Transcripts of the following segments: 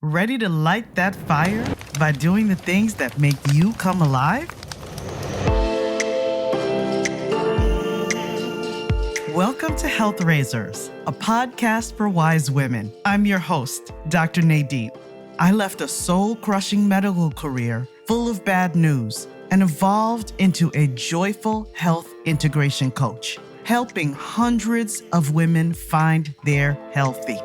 Ready to light that fire by doing the things that make you come alive? Welcome to Health Raisers, a podcast for wise women. I'm your host, Dr. Nadine. I left a soul-crushing medical career full of bad news and evolved into a joyful health integration coach, helping hundreds of women find their healthy.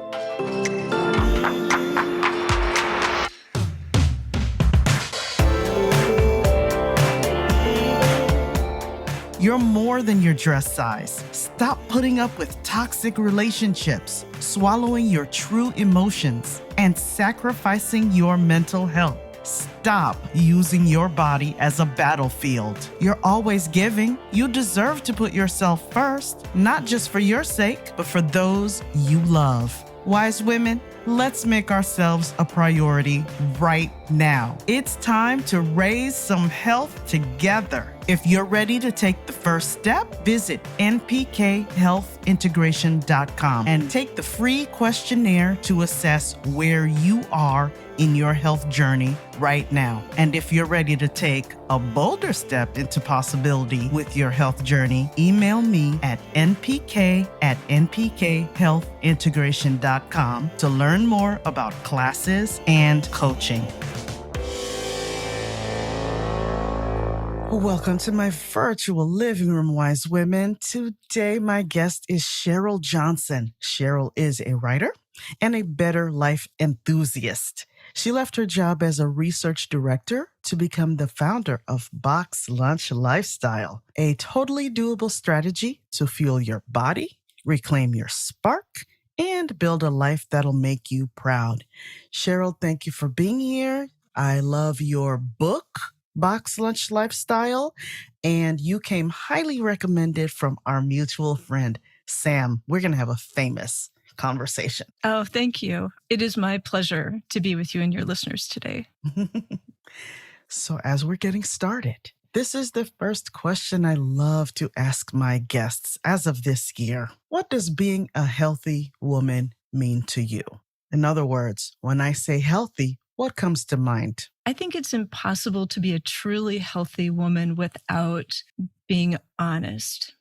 You're more than your dress size. Stop putting up with toxic relationships, swallowing your true emotions, and sacrificing your mental health. Stop using your body as a battlefield. You're always giving. You deserve to put yourself first, not just for your sake, but for those you love. Wise women, let's make ourselves a priority right now. It's time to raise some health together. If you're ready to take the first step, visit npkhealthintegration.com and take the free questionnaire to assess where you are in your health journey right now. And if you're ready to take a bolder step into possibility with your health journey, email me at npk@npkhealthintegration.com to learn more about classes and coaching. Welcome to my virtual living room, wise women. Today, my guest is Cheryl Johnson. Cheryl is a writer and a better life enthusiast. She left her job as a research director to become the founder of Box Lunch Lifestyle, a totally doable strategy to fuel your body, reclaim your spark, and build a life that'll make you proud. Cheryl, thank you for being here. I love your book, Box Lunch Lifestyle, and you came highly recommended from our mutual friend, Sam. We're going to have a famous conversation. Oh, thank you. It is my pleasure to be with you and your listeners today. So as we're getting started, this is the first question I love to ask my guests as of this year. What does being a healthy woman mean to you? In other words, when I say healthy, what comes to mind? I think it's impossible to be a truly healthy woman without being honest.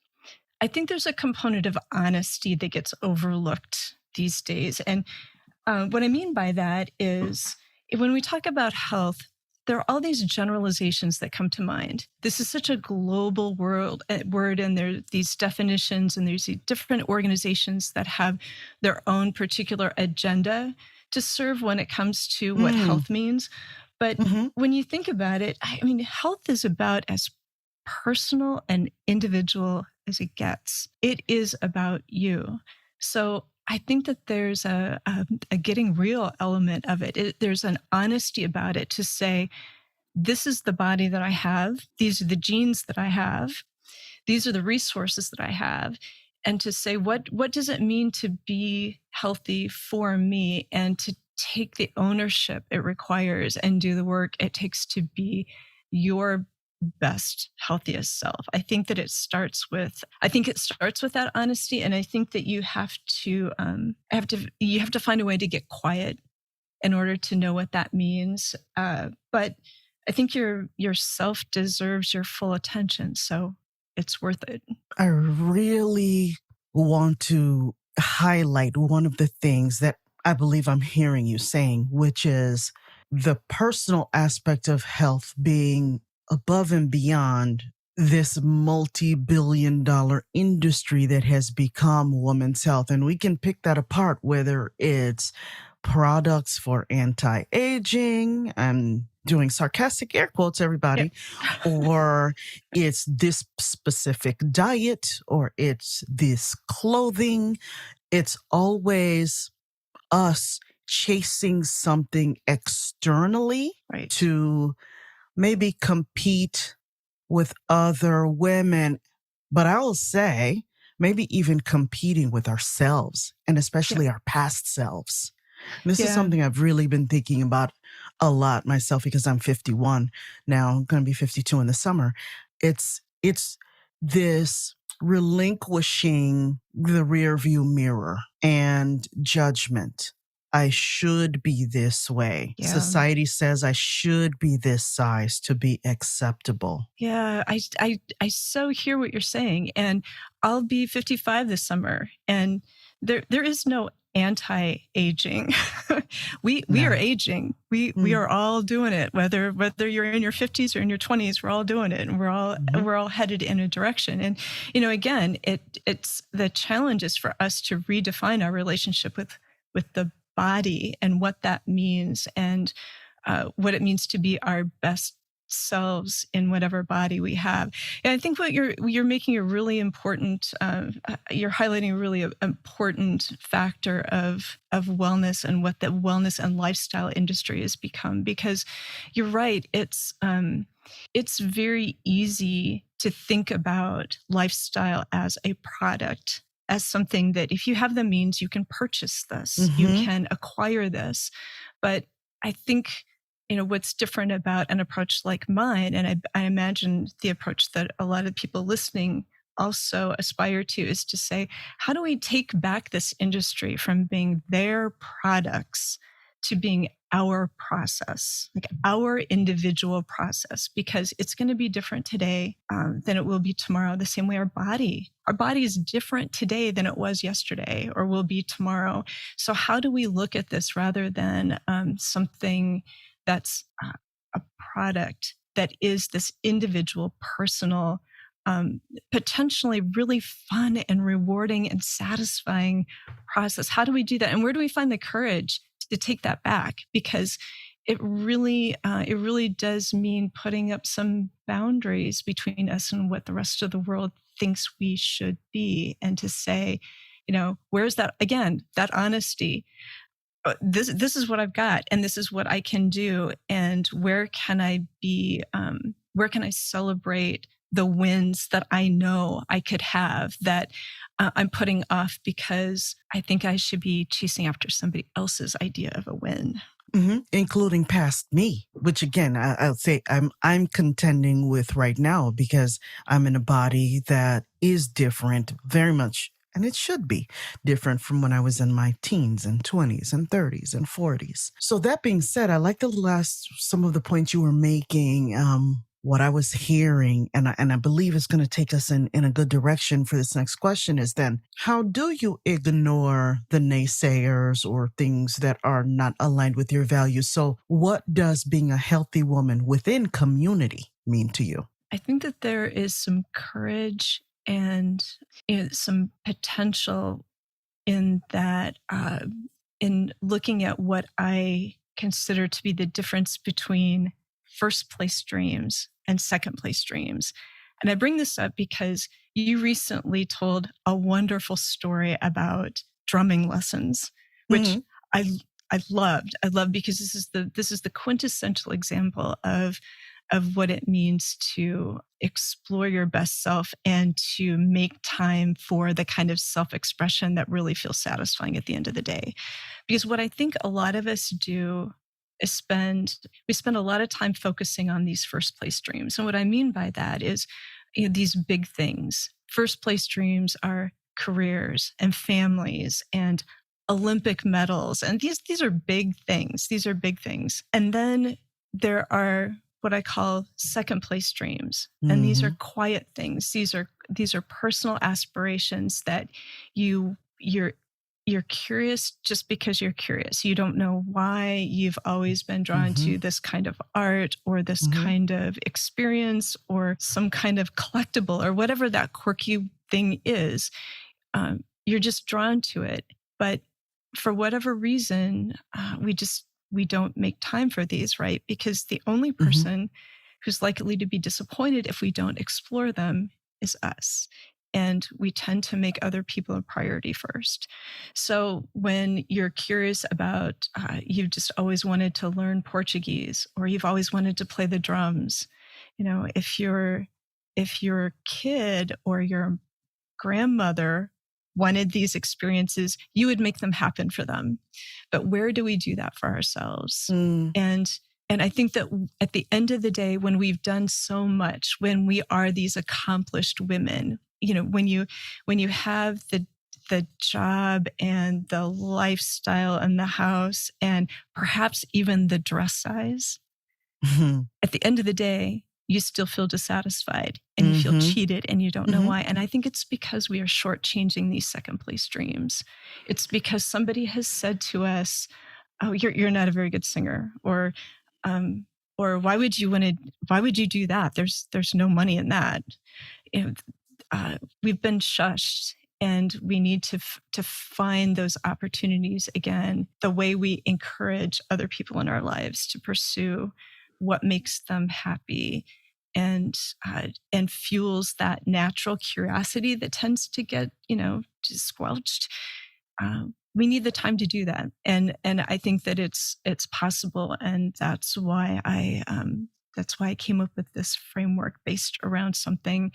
I think there's a component of honesty that gets overlooked these days. And what I mean by that is when we talk about health, there are all these generalizations that come to mind. This is such a global word, and there are these definitions, and there's these different organizations that have their own particular agenda to serve when it comes to what health means. But when you think about it, I mean, health is about as personal and individual as it gets. It is about you. So I think that there's a getting real element of it. There's an honesty about it to say, this is the body that I have. These are the genes that I have. These are the resources that I have. And to say, what does it mean to be healthy for me, and to take the ownership it requires and do the work it takes to be your best, healthiest self. I think that it starts with that honesty. And I think that you have to find a way to get quiet in order to know what that means. But I think your self deserves your full attention. So it's worth it. I really want to highlight one of the things that I believe I'm hearing you saying, which is the personal aspect of health being above and beyond this multi-billion-dollar industry that has become women's health. And we can pick that apart, whether it's products for anti-aging, I'm doing sarcastic air quotes, everybody, or it's this specific diet, or it's this clothing. It's always us chasing something externally to maybe compete with other women, but I will say maybe even competing with ourselves, and especially our past selves. This is something I've really been thinking about a lot myself, because I'm 51 now. I'm going to be 52 in the summer. It's this relinquishing the rear view mirror and judgment I should be this way. Yeah. Society says I should be this size to be acceptable. Yeah, I so hear what you're saying, and I'll be 55 this summer, and there is no anti-aging. We are No. aging. We Mm, are all doing it. Whether you're in your 50s or in your 20s, we're all doing it, and mhm, we're all headed in a direction. And again, it's the challenge is for us to redefine our relationship with the body and what that means, and what it means to be our best selves in whatever body we have. And I think what you're making a really important, you're highlighting a really important factor of wellness and what the wellness and lifestyle industry has become. Because you're right, it's very easy to think about lifestyle as a product, as something that if you have the means, you can purchase this, you mhm, can acquire this. But I think, what's different about an approach like mine, and I imagine the approach that a lot of people listening also aspire to, is to say, how do we take back this industry from being their products to being our process, like our individual process? Because it's going to be different today than it will be tomorrow. The same way our body is different today than it was yesterday or will be tomorrow. So how do we look at this rather than something that's a product that is this individual, personal, potentially really fun and rewarding and satisfying process? How do we do that? And where do we find the courage to take that back? Because it really does mean putting up some boundaries between us and what the rest of the world thinks we should be, and to say, where's that, again, that honesty? This is what I've got, and this is what I can do, and where can I be? Where can I celebrate the wins that I know I could have that I'm putting off because I think I should be chasing after somebody else's idea of a win? mhm, including past me, which again, I'll say I'm contending with right now because I'm in a body that is different, very much, and it should be different from when I was in my teens and 20s and 30s and 40s. So that being said, I like the last some of the points you were making. What I was hearing, and I believe it's going to take us in a good direction for this next question, is then how do you ignore the naysayers or things that are not aligned with your values? So, what does being a healthy woman within community mean to you? I think that there is some courage and some potential in that, in looking at what I consider to be the difference between first place dreams and second place dreams. And I bring this up because you recently told a wonderful story about drumming lessons, which Mhm, I I loved. I loved because this is the quintessential example of what it means to explore your best self and to make time for the kind of self expression that really feels satisfying at the end of the day. Because what I think a lot of us do is we spend a lot of time focusing on these first place dreams. And what I mean by that is, these big things. First place dreams are careers and families and Olympic medals. And these are big things. These are big things. And then there are what I call second place dreams. And these are mhm, quiet things. These are personal aspirations that you you're you're curious just because you're curious. You don't know why you've always been drawn mhm, to this kind of art or this mhm, kind of experience or some kind of collectible or whatever that quirky thing is. You're just drawn to it. But for whatever reason, we don't make time for these, right? Because the only mhm, person who's likely to be disappointed if we don't explore them is us. And we tend to make other people a priority first. So when you're curious about, you've just always wanted to learn Portuguese, or you've always wanted to play the drums, if your kid or your grandmother wanted these experiences, you would make them happen for them. But where do we do that for ourselves? mm, And and I think that at the end of the day, when we've done so much, when we are these accomplished women, when you have the job and the lifestyle and the house and perhaps even the dress size, Mhm. at the end of the day, you still feel dissatisfied and you feel Mhm. cheated and you don't know Mhm. why. And I think it's because we are shortchanging these second place dreams. It's because somebody has said to us, "Oh, you're not a very good singer," um, or why would you do that? There's no money in that. You know, we've been shushed, and we need to find those opportunities again, the way we encourage other people in our lives to pursue what makes them happy and fuels that natural curiosity that tends to get just squelched. We need the time to do that, and I think that it's possible, and that's why I came up with this framework based around something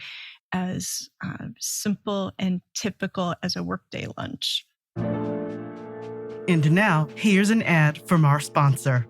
as simple and typical as a workday lunch. And now, here's an ad from our sponsor.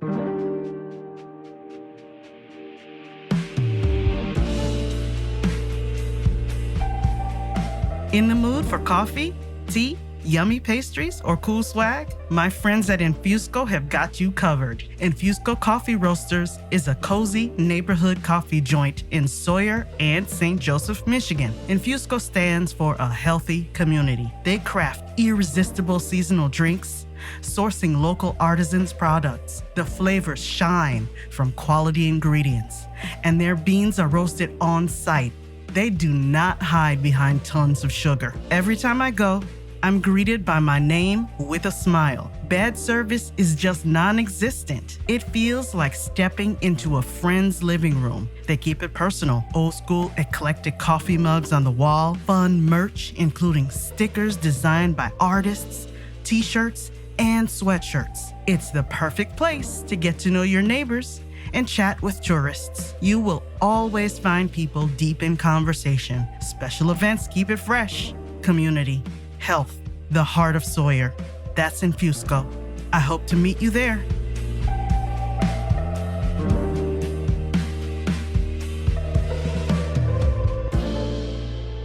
In the mood for coffee, tea, yummy pastries, or cool swag? My friends at Infusco have got you covered. Infusco Coffee Roasters is a cozy neighborhood coffee joint in Sawyer and St. Joseph, Michigan. Infusco stands for a healthy community. They craft irresistible seasonal drinks, sourcing local artisans' products. The flavors shine from quality ingredients, and their beans are roasted on site. They do not hide behind tons of sugar. Every time I go, I'm greeted by my name with a smile. Bad service is just non-existent. It feels like stepping into a friend's living room. They keep it personal. Old school, eclectic coffee mugs on the wall, fun merch, including stickers designed by artists, t-shirts, and sweatshirts. It's the perfect place to get to know your neighbors and chat with tourists. You will always find people deep in conversation. Special events keep it fresh. Community, health, the heart of Sawyer. That's Infusco. I hope to meet you there.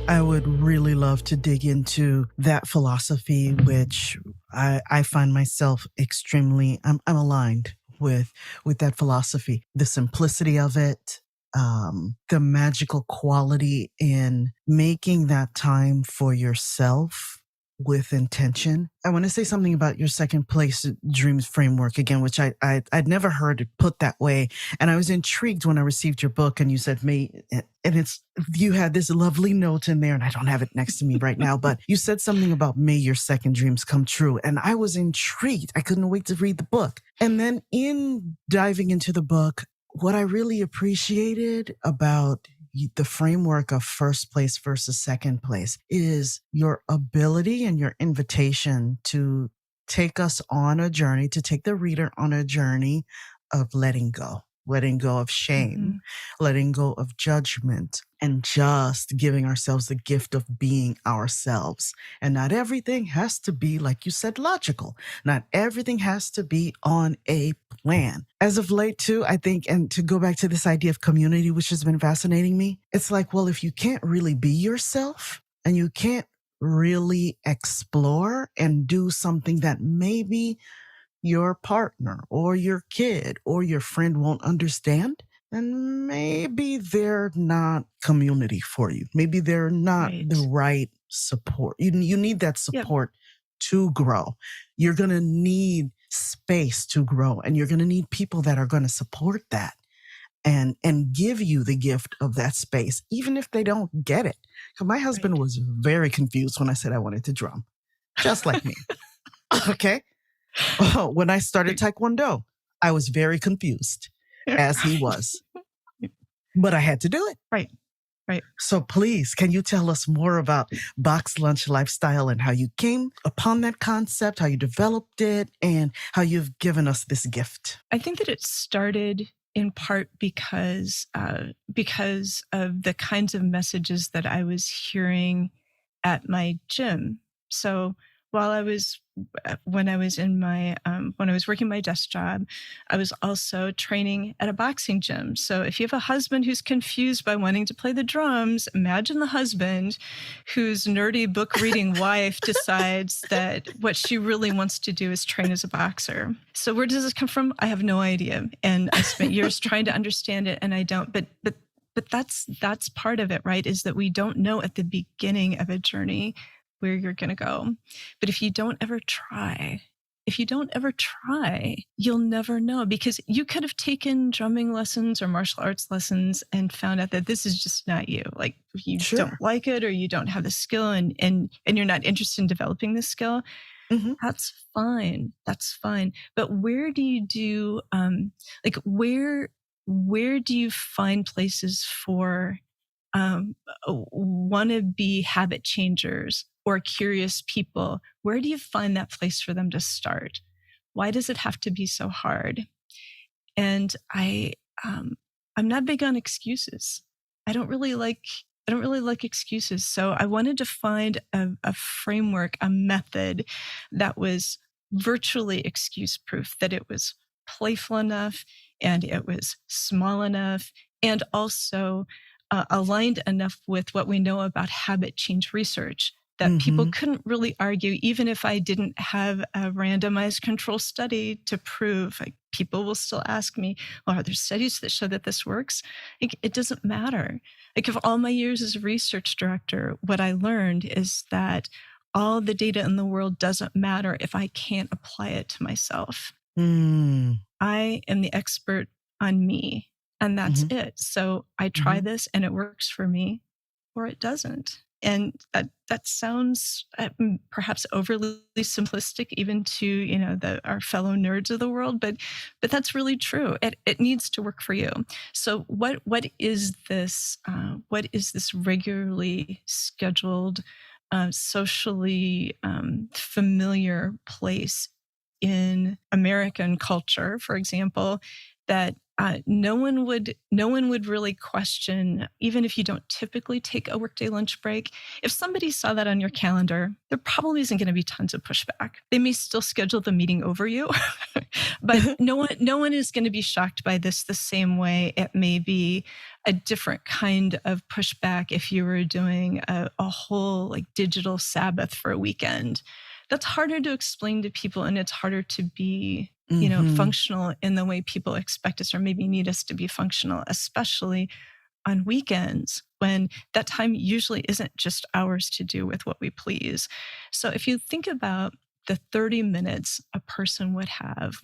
I would really love to dig into that philosophy, which I find myself extremely, I'm aligned with that philosophy. The simplicity of it, the magical quality in making that time for yourself with intention. I want to say something about your second place dreams framework again, which I'd never heard it put that way. And I was intrigued when I received your book and you said, you had this lovely note in there, and I don't have it next to me right now, but you said something about may your second dreams come true. And I was intrigued. I couldn't wait to read the book. And then in diving into the book, what I really appreciated about the framework of first place versus second place is your ability and your invitation to take us on a journey, to take the reader on a journey of letting go of shame, letting go of judgment, and just giving ourselves the gift of being ourselves. And not everything has to be, like you said, logical. Not everything has to be on a plan. As of late, too, I think, and to go back to this idea of community, which has been fascinating me, it's like, well, if you can't really be yourself and you can't really explore and do something that maybe your partner or your kid or your friend won't understand, then maybe they're not community for you. Maybe they're not Right. the right support. You need that Yep. support to grow. You're going to need space to grow, and you're going to need people that are going to support that and give you the gift of that space, even if they don't get it. 'Cause my husband Right. was very confused when I said I wanted to drum, just like me. Okay. When I started Taekwondo, I was very confused, as he was, but I had to do it. Right. Right. So please, can you tell us more about Box Lunch Lifestyle and how you came upon that concept, how you developed it, and how you've given us this gift? I think that it started in part because of the kinds of messages that I was hearing at my gym. So while I was when I was working my desk job, I was also training at a boxing gym. So if you have a husband who's confused by wanting to play the drums, imagine the husband whose nerdy book reading wife decides that what she really wants to do is train as a boxer. So where does this come from? I have no idea. And I spent years trying to understand it, and I don't. But that's part of it, right? Is that we don't know at the beginning of a journey where you're going to go. But if you don't ever try, you'll never know, because you could have taken drumming lessons or martial arts lessons and found out that this is just not you. Like you Sure. don't like it, or you don't have the skill, and you're not interested in developing the skill. Mm-hmm. That's fine. But where do you do, where do you find places for wannabe habit changers or curious people? Where do you find that place for them to start? Why does it have to be so hard? And I'm not big on excuses. I don't really like excuses. So I wanted to find a framework, a method that was virtually excuse proof, that it was playful enough and it was small enough, and also aligned enough with what we know about habit change research that people couldn't really argue, even if I didn't have a randomized control study to prove. Like, people will still ask me, well, are there studies that show that this works? It doesn't matter. Like, of all my years as a research director, what I learned is that all the data in the world doesn't matter if I can't apply it to myself. I am the expert on me, and that's it. So I try this and it works for me, or it doesn't. And that sounds perhaps overly simplistic, even to our fellow nerds of the world, but that's really true. It needs to work for you. So what is this? What is this regularly scheduled, socially familiar place in American culture, for example, that no one would really question, even if you don't typically take a workday lunch break. If somebody saw that on your calendar, there probably isn't going to be tons of pushback. They may still schedule the meeting over you, but no one is going to be shocked by this the same way it may be a different kind of pushback if you were doing a whole like digital Sabbath for a weekend. That's harder to explain to people, and it's harder to be functional in the way people expect us or maybe need us to be functional, especially on weekends when that time usually isn't just ours to do with what we please. So if you think about the 30 minutes a person would have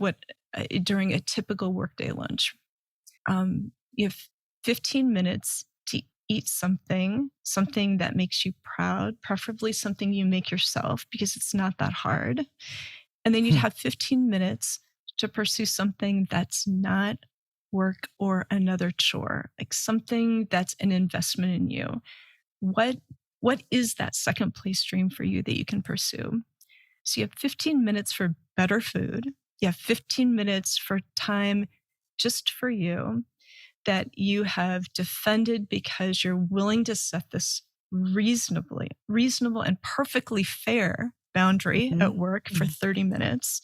during a typical workday lunch, you have 15 minutes to eat something that makes you proud, preferably something you make yourself because it's not that hard. And then you'd have 15 minutes to pursue something that's not work or another chore, like something that's an investment in you. What is that second place stream for you that you can pursue? So you have 15 minutes for better food. You have 15 minutes for time just for you that you have defended because you're willing to set this reasonable and perfectly fair boundary at work for 30 minutes.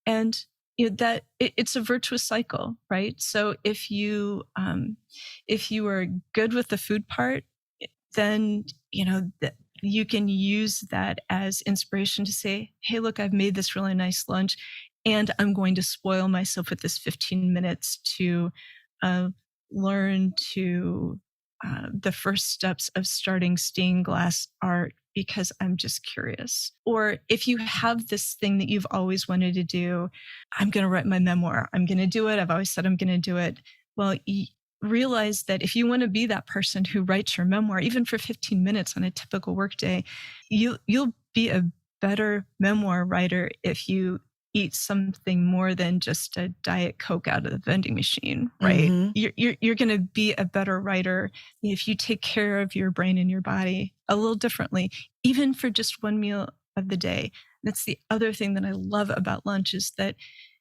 And that it's a virtuous cycle, right? So if you are good with the food part, then you can use that as inspiration to say, hey, look, I've made this really nice lunch, and I'm going to spoil myself with this 15 minutes to learn to the first steps of starting stained glass art because I'm just curious. Or if you have this thing that you've always wanted to do, I'm going to write my memoir. I'm going to do it. I've always said I'm going to do it. Well, realize that if you want to be that person who writes your memoir, even for 15 minutes on a typical workday, you'll be a better memoir writer if you eat something more than just a Diet Coke out of the vending machine, right? You're going to be a better writer if you take care of your brain and your body a little differently, even for just one meal of the day. That's the other thing that I love about lunch is that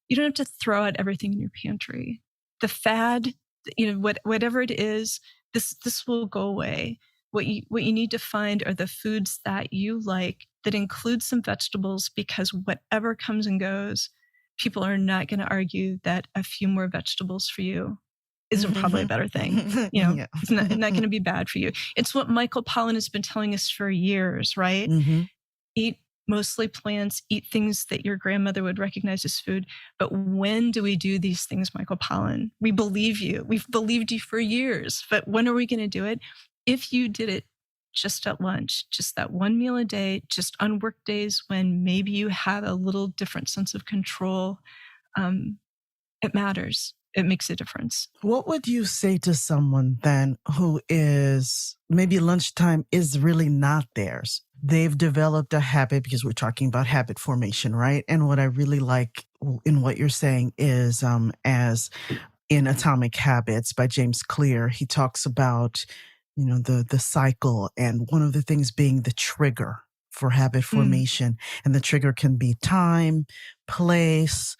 you don't have to throw out everything in your pantry. The fad, whatever it is, this will go away. what you need to find are the foods that you like that include some vegetables, because whatever comes and goes, people are not going to argue that a few more vegetables for you isn't probably a better thing. Yeah. It's not going to be bad for you. It's what Michael Pollan has been telling us for years, right? Mhm. Eat mostly plants, eat things that your grandmother would recognize as food. But when do we do these things, Michael Pollan? We believe you. We've believed you for years. But when are we going to do it? If you did it just at lunch, just that one meal a day, just on work days when maybe you have a little different sense of control, it matters. It makes a difference. What would you say to someone then who is maybe lunchtime is really not theirs? They've developed a habit, because we're talking about habit formation, right? And what I really like in what you're saying is, as in Atomic Habits by James Clear, he talks about, the cycle, and one of the things being the trigger for habit formation. And the trigger can be time, place,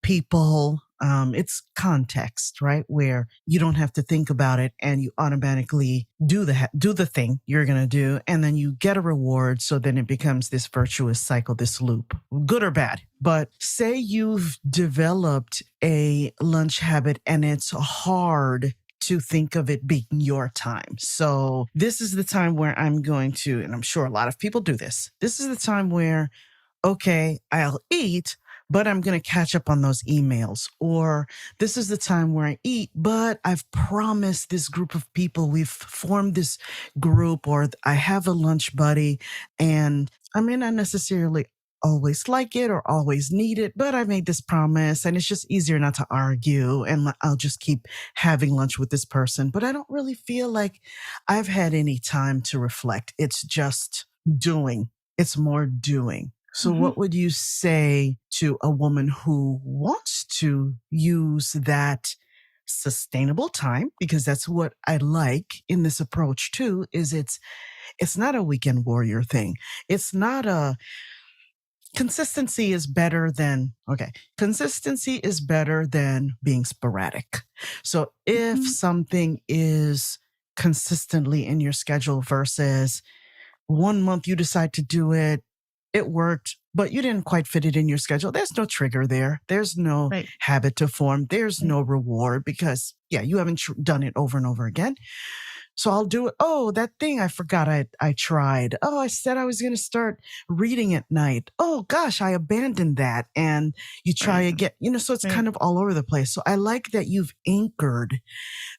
people. It's context, right? Where you don't have to think about it and you automatically do the thing you're going to do. And then you get a reward. So then it becomes this virtuous cycle, this loop, good or bad. But say you've developed a lunch habit and it's hard to think of it being your time. So this is the time where I'm going to, and I'm sure a lot of people do this. This is the time where, okay, I'll eat, but I'm going to catch up on those emails. Or this is the time where I eat, but I've promised this group of people, we've formed this group, or I have a lunch buddy, and I may not necessarily always like it or always need it, but I made this promise and it's just easier not to argue, and I'll just keep having lunch with this person. But I don't really feel like I've had any time to reflect. It's just doing. It's more doing. So what would you say to a woman who wants to use that sustainable time? Because that's what I like in this approach too, is it's not a weekend warrior thing. It's not a consistency is better than being sporadic. So if something is consistently in your schedule versus 1 month you decide to do it, it worked, but you didn't quite fit it in your schedule, there's no trigger there. There's no habit to form. There's no reward because, you haven't done it over and over again. So I'll do it. Oh, that thing I forgot I tried. Oh, I said I was going to start reading at night. Oh, gosh, I abandoned that. And you try again, so it's kind of all over the place. So I like that you've anchored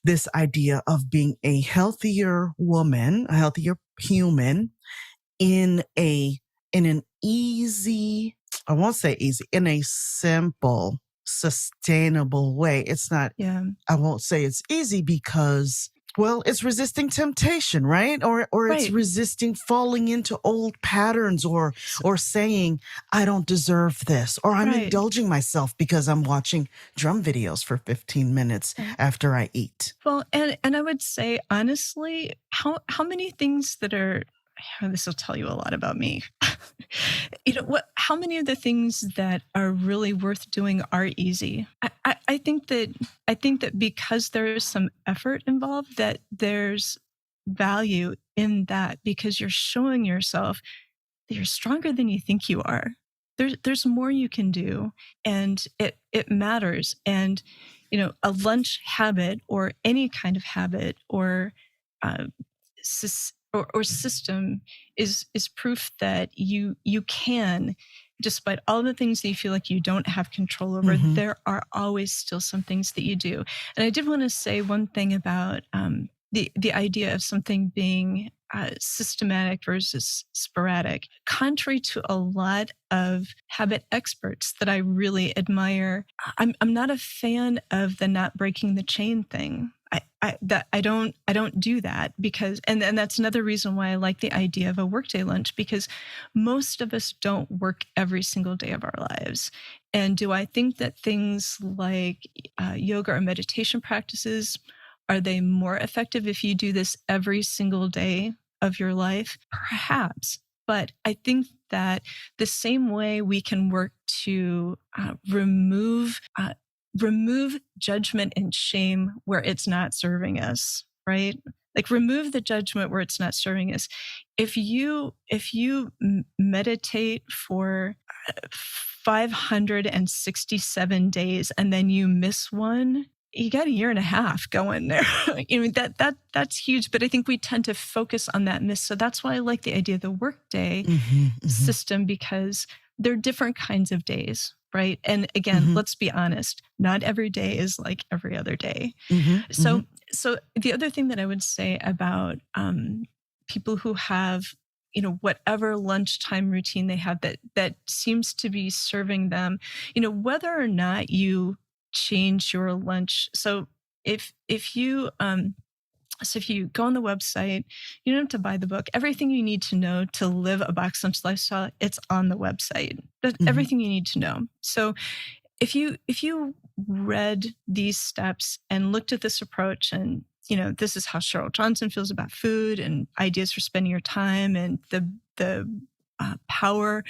this idea of being a healthier woman, a healthier human in an easy, I won't say easy, in a simple, sustainable way. It's not, I won't say it's easy because, well, it's resisting temptation, right? Or it's resisting falling into old patterns or saying, I don't deserve this, or I'm indulging myself because I'm watching drum videos for 15 minutes after I eat. Well, and I would say, honestly, how many things that are, this will tell you a lot about me. How many of the things that are really worth doing are easy? I think that because there is some effort involved, that there's value in that, because you're showing yourself that you're stronger than you think you are. There's more you can do, and it matters. And a lunch habit or any kind of habit or system is proof that you can, despite all the things that you feel like you don't have control over, there are always still some things that you do. And I did want to say one thing about the idea of something being systematic versus sporadic. Contrary to a lot of habit experts that I really admire, I'm not a fan of the not breaking the chain thing. I don't do that because, and that's another reason why I like the idea of a workday lunch, because most of us don't work every single day of our lives. And do I think that things like yoga or meditation practices, are they more effective if you do this every single day of your life? Perhaps. But I think that the same way we can work to remove judgment and shame where it's not serving us, right? Like, remove the judgment where it's not serving us. If you meditate for 567 days and then you miss one, you got a year and a half going there. That's huge. But I think we tend to focus on that miss. So that's why I like the idea of the workday system, because there are different kinds of days, right? And again, let's be honest, not every day is like every other day. So the other thing that I would say about people who have, whatever lunchtime routine they have that seems to be serving them, whether or not you change your lunch. So if you go on the website, you don't have to buy the book. Everything you need to know to live a box lunch lifestyle, it's on the website. That's everything you need to know. So if you read these steps and looked at this approach and, this is how Cheryl Johnson feels about food and ideas for spending your time and the power,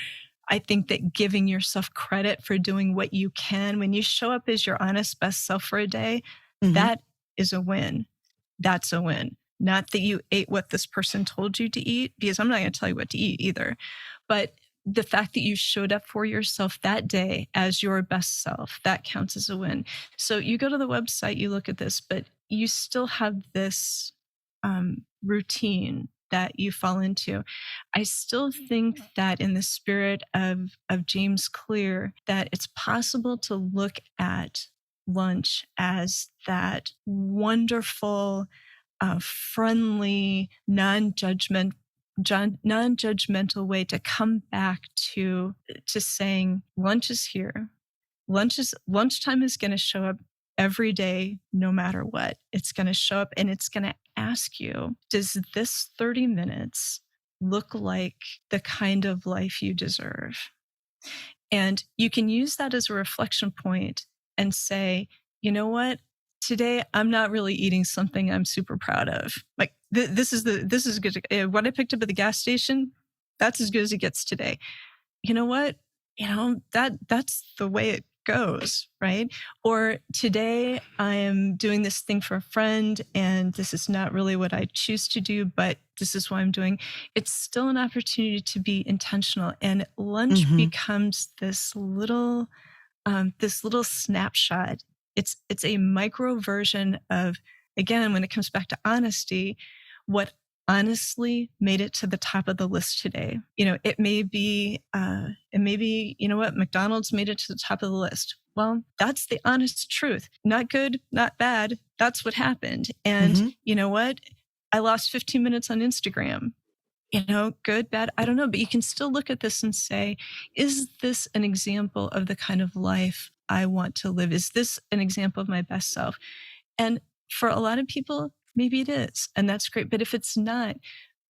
I think that giving yourself credit for doing what you can, when you show up as your honest best self for a day, that is a win. That's a win. Not that you ate what this person told you to eat, because I'm not going to tell you what to eat either. But the fact that you showed up for yourself that day as your best self, that counts as a win. So you go to the website, you look at this, but you still have this routine that you fall into. I still think that in the spirit of James Clear, that it's possible to look at lunch as that wonderful, friendly, non-judgmental way to come back to saying lunch is here. Lunchtime is going to show up every day, no matter what. It's going to show up and it's going to ask you, does this 30 minutes look like the kind of life you deserve? And you can use that as a reflection point and say, you know what? Today, I'm not really eating something I'm super proud of. Like this is good. What I picked up at the gas station, that's as good as it gets today. You know what? That's the way it goes, right? Or today I am doing this thing for a friend and this is not really what I choose to do, but this is what I'm doing. It's still an opportunity to be intentional. And lunch becomes this little snapshot. It's a micro version of, again, when it comes back to honesty, what honestly made it to the top of the list today. It may be, McDonald's made it to the top of the list. Well, that's the honest truth. Not good, not bad. That's what happened. And you know what? I lost 15 minutes on Instagram. Good, bad, I don't know. But you can still look at this and say, is this an example of the kind of life I want to live? Is this an example of my best self? And for a lot of people, maybe it is. And that's great. But if it's not,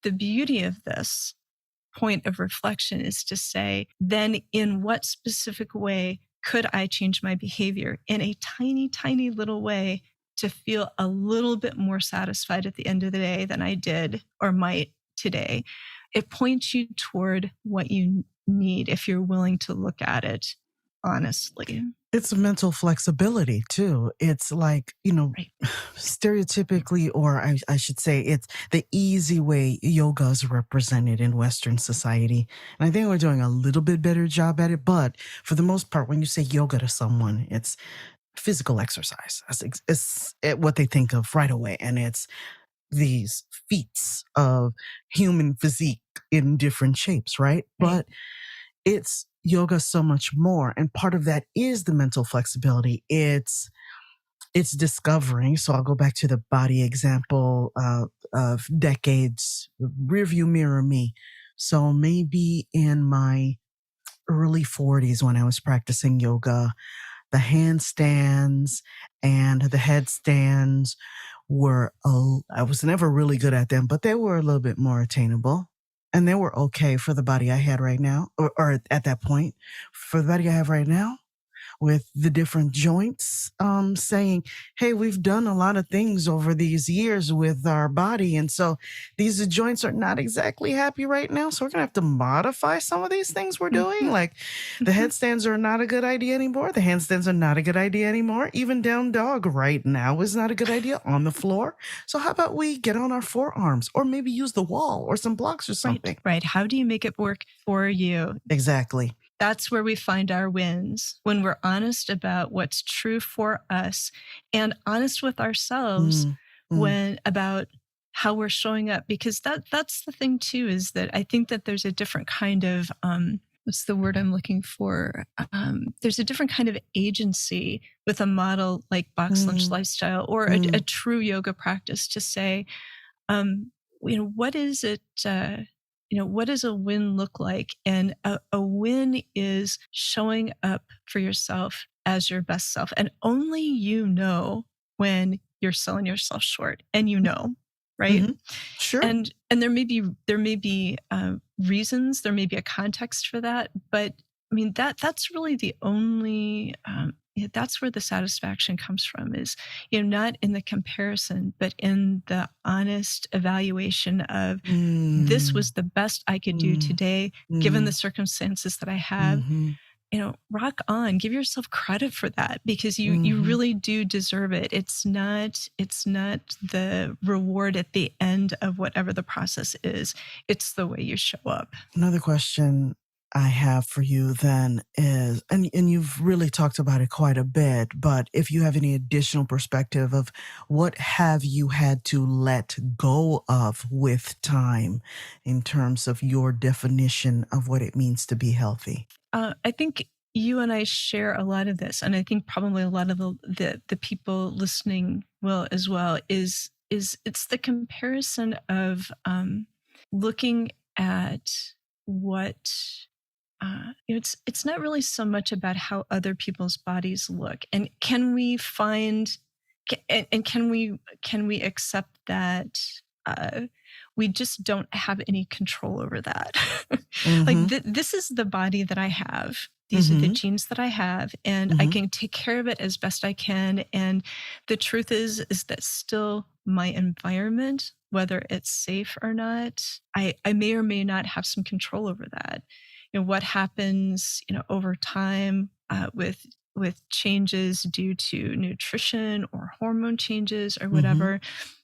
the beauty of this point of reflection is to say, then in what specific way could I change my behavior in a tiny, tiny little way to feel a little bit more satisfied at the end of the day than I did or might today? It points you toward what you need if you're willing to look at it honestly. It's mental flexibility too. It's like, Right. stereotypically, or I should say, it's the easy way yoga is represented in Western society. And I think we're doing a little bit better job at it. But for the most part, when you say yoga to someone, it's physical exercise. It's what they think of right away. And it's these feats of human physique in different shapes, right? But it's yoga so much more. And part of that is the mental flexibility. It's discovering. So I'll go back to the body example of decades, rearview mirror me. So maybe in my early 40s when I was practicing yoga, the handstands and the headstands were, I was never really good at them, but they were a little bit more attainable. And they were okay for the body I had right now, or at that point. For the body I have right now, with the different joints, saying, hey, we've done a lot of things over these years with our body. And so these joints are not exactly happy right now. So we're going to have to modify some of these things we're doing. Mhm. Like the Mhm. headstands are not a good idea anymore. The handstands are not a good idea anymore. Even down dog right now is not a good idea on the floor. So how about we get on our forearms or maybe use the wall or some blocks or something? Right. How do you make it work for you? Exactly. That's where we find our wins, when we're honest about what's true for us and honest with ourselves Mm, mm, when about how we're showing up, because that's the thing too, is that I think that there's a different kind of what's the word I'm looking for? There's a different kind of agency with a model like Box Lunch mm, Lifestyle or a mm, true yoga practice to say, um, what is it? What does a win look like? And a win is showing up for yourself as your best self. And only you know when you're selling yourself short, and right? mhm. Sure. And there may be reasons, there may be a context for that, but I mean that's really the only that's where the satisfaction comes from, is not in the comparison, but in the honest evaluation of, this Mm, was the best I could do mm, today given the mm, circumstances that I have. mhm, Rock on, give yourself credit for that, because you mhm. really do deserve it. It's not the reward at the end of whatever the process is. It's the way you show up. Another question I have for you then is, and you've really talked about it quite a bit, but if you have any additional perspective of what have you had to let go of with time in terms of your definition of what it means to be healthy? I think you and I share a lot of this, and I think probably a lot of the people listening will as well. Is it's the comparison of looking at what it's not really so much about how other people's bodies look, and can we find and can we accept that uh, we just don't have any control over that. Like Mm-hmm. this is the body that I have, these are the Mm-hmm. genes that I have, and I Mm-hmm. can take care of it as best I can. And the truth is that still my environment, whether it's safe or not, I may or may not have some control over that. What happens over time with changes due to nutrition or hormone changes or Mm-hmm. whatever.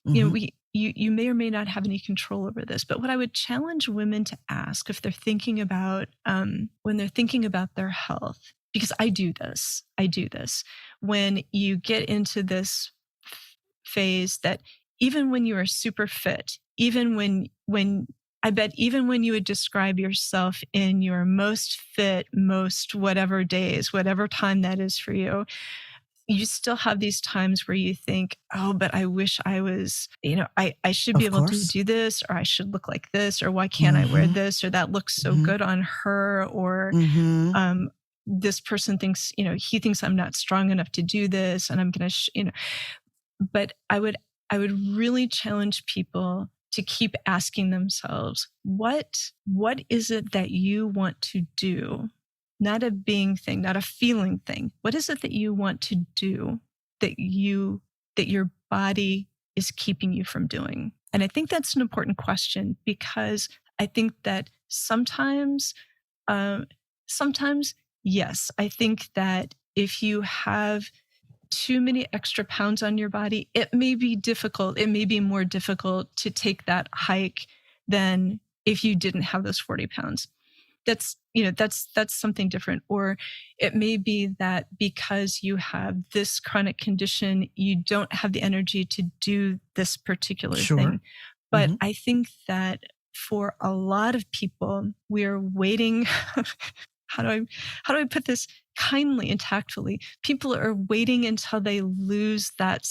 Mm-hmm. You may or may not have any control over this. But what I would challenge women to ask, if they're thinking about when they're thinking about their health, because I do this when you get into this phase, that even when you are super fit, even when I bet even when you would describe yourself in your most fit, most whatever days, whatever time that is for you, you still have these times where you think, oh, but I wish I was, I should be Of able to course. do this, or I should look like this, or why can't I wear Mm-hmm. this, or that looks so Mm-hmm. good on her, or Mm-hmm. um, this person thinks, he thinks I'm not strong enough to do this, and I'm going to, but I would really challenge people to keep asking themselves, what is it that you want to do? Not a being thing, not a feeling thing. What is it that you want to do that your body is keeping you from doing? And I think that's an important question, because I think that uh, sometimes, yes, I think that if you have too many extra pounds on your body, it may be difficult. It may be more difficult to take that hike than if you didn't have those 40 pounds. That's something different. Or it may be that because you have this chronic condition, you don't have the energy to do this particular Sure. thing. But Mm-hmm. I think that for a lot of people, we're waiting. how do I how do I put this kindly and tactfully? People are waiting until they lose that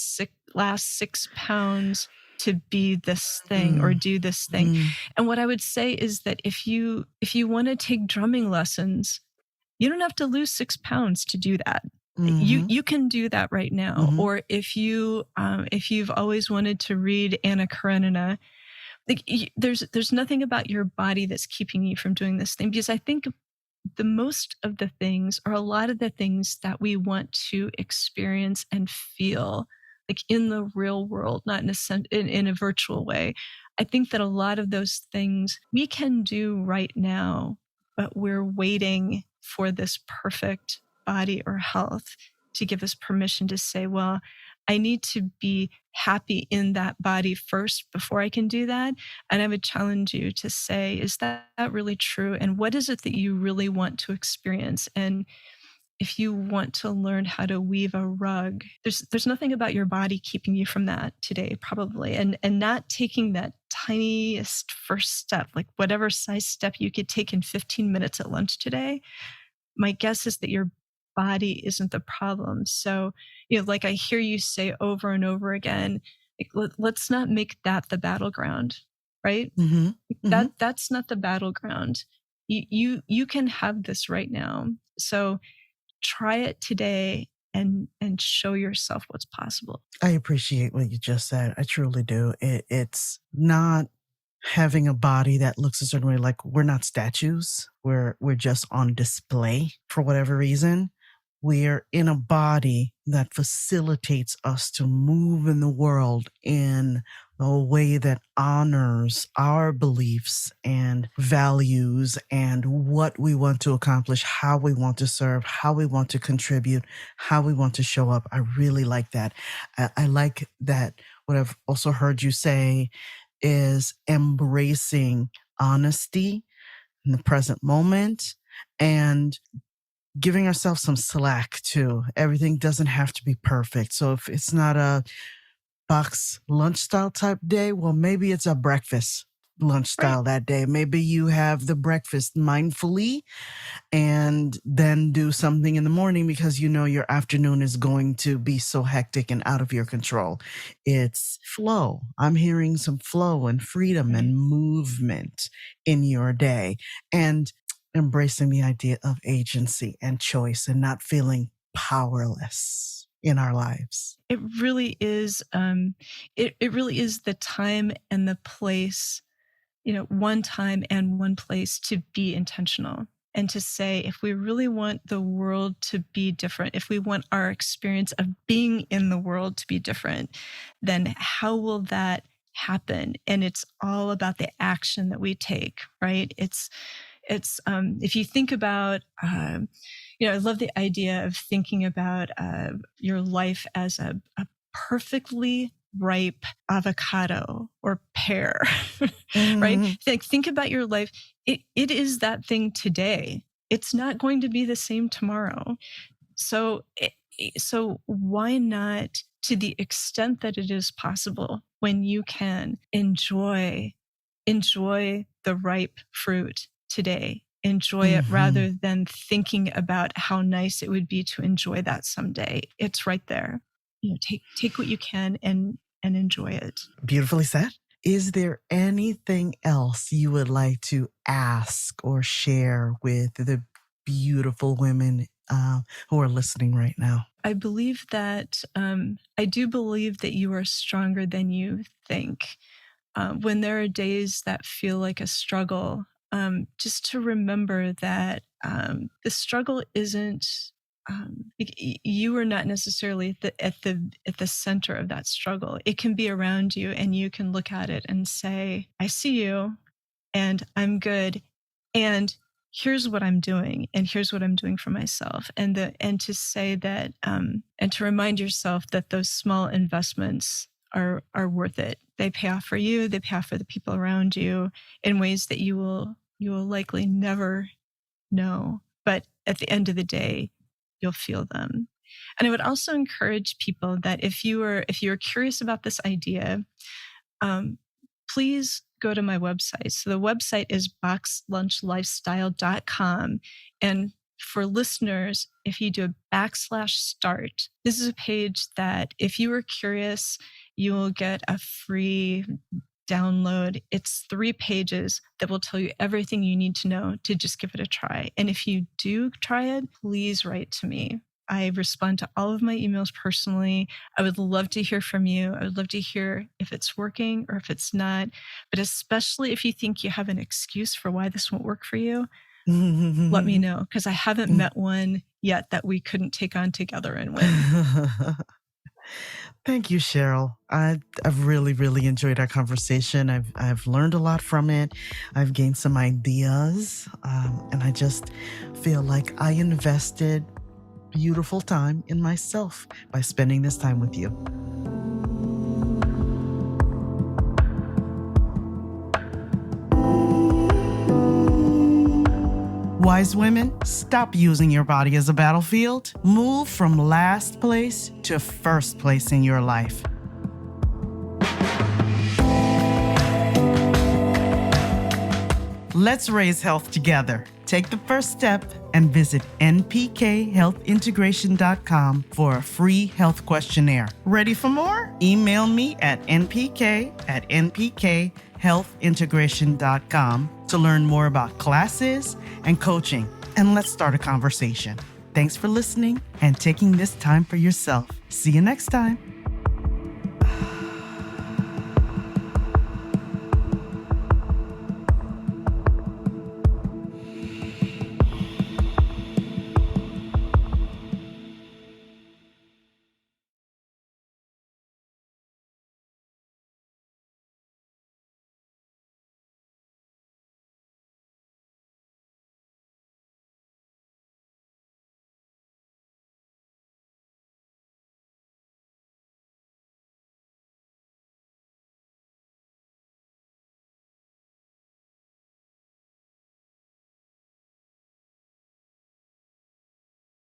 last 6 pounds to be this thing or do this thing. Mm-hmm. And what I would say is that if you want to take drumming lessons, you don't have to lose 6 pounds to do that. Mm-hmm. You can do that right now. Mm-hmm. Or if you've always wanted to read Anna Karenina, like there's nothing about your body that's keeping you from doing this thing, because I think the most of the things, or a lot of the things that we want to experience and feel like in the real world, not in a virtual way. I think that a lot of those things we can do right now, but we're waiting for this perfect body or health to give us permission to say, well, I need to be happy in that body first before I can do that. And I would challenge you to say, is that really true? And what is it that you really want to experience? And if you want to learn how to weave a rug, there's nothing about your body keeping you from that today, probably. And not taking that tiniest first step, like whatever size step you could take in 15 minutes at lunch today, my guess is that your body isn't the problem. So, like I hear you say over and over again, like, let's not make that the battleground, right? Mm-hmm. Mm-hmm. That's not the battleground. You can have this right now. So try it today and show yourself what's possible. I appreciate what you just said. I truly do. It's not having a body that looks a certain way. Like, we're not statues. We're just on display for whatever reason. We're in a body that facilitates us to move in the world in a way that honors our beliefs and values and what we want to accomplish, how we want to serve, how we want to contribute, how we want to show up. I really like that. I like that. What I've also heard you say is embracing honesty in the present moment and giving ourselves some slack too. Everything doesn't have to be perfect. So if it's not a box lunch style type day, well, maybe it's a breakfast lunch Right. style that day. Maybe you have the breakfast mindfully and then do something in the morning because you know your afternoon is going to be so hectic and out of your control. It's flow. I'm hearing some flow and freedom Right. and movement in your day, and embracing the idea of agency and choice and not feeling powerless in our lives. It really is. It really is the time and the place, one time and one place to be intentional and to say, if we really want the world to be different, if we want our experience of being in the world to be different, then how will that happen? And it's all about the action that we take, right? It's if you think about I love the idea of thinking about your life as a perfectly ripe avocado or pear, right? Mhm. Think about your life. It is that thing today. It's not going to be the same tomorrow. So so why not, to the extent that it is possible, when you can enjoy the ripe fruit today. Enjoy it Mhm. rather than thinking about how nice it would be to enjoy that someday. It's right there. Take what you can and enjoy it. Beautifully said. Is there anything else you would like to ask or share with the beautiful women who are listening right now? I do believe that you are stronger than you think. When there are days that feel like a struggle, just to remember that the struggle isn't. You are not necessarily at the center of that struggle. It can be around you, and you can look at it and say, "I see you, and I'm good, and here's what I'm doing, and here's what I'm doing for myself." And to say that, and to remind yourself that those small investments are worth it. They pay off for you. They pay off for the people around you in ways that you will likely never know. But at the end of the day, you'll feel them. And I would also encourage people that if you are curious about this idea, um, please go to my website. So the website is boxlunchlifestyle.com. And for listeners, if you do a /start, this is a page that if you are curious, you will get a free download. It's 3 pages that will tell you everything you need to know to just give it a try. And if you do try it, please write to me. I respond to all of my emails personally. I would love to hear from you. I would love to hear if it's working or if it's not. But especially if you think you have an excuse for why this won't work for you, let me know, because I haven't met one yet that we couldn't take on together and win. Thank you, Cheryl. I've really, really enjoyed our conversation. I've learned a lot from it. I've gained some ideas, and I just feel like I invested beautiful time in myself by spending this time with you. Wise women, stop using your body as a battlefield. Move from last place to first place in your life. Let's raise health together. Take the first step and visit npkhealthintegration.com for a free health questionnaire. Ready for more? Email me at npk@npkhealthintegration.com to learn more about classes and coaching. And let's start a conversation. Thanks for listening and taking this time for yourself. See you next time.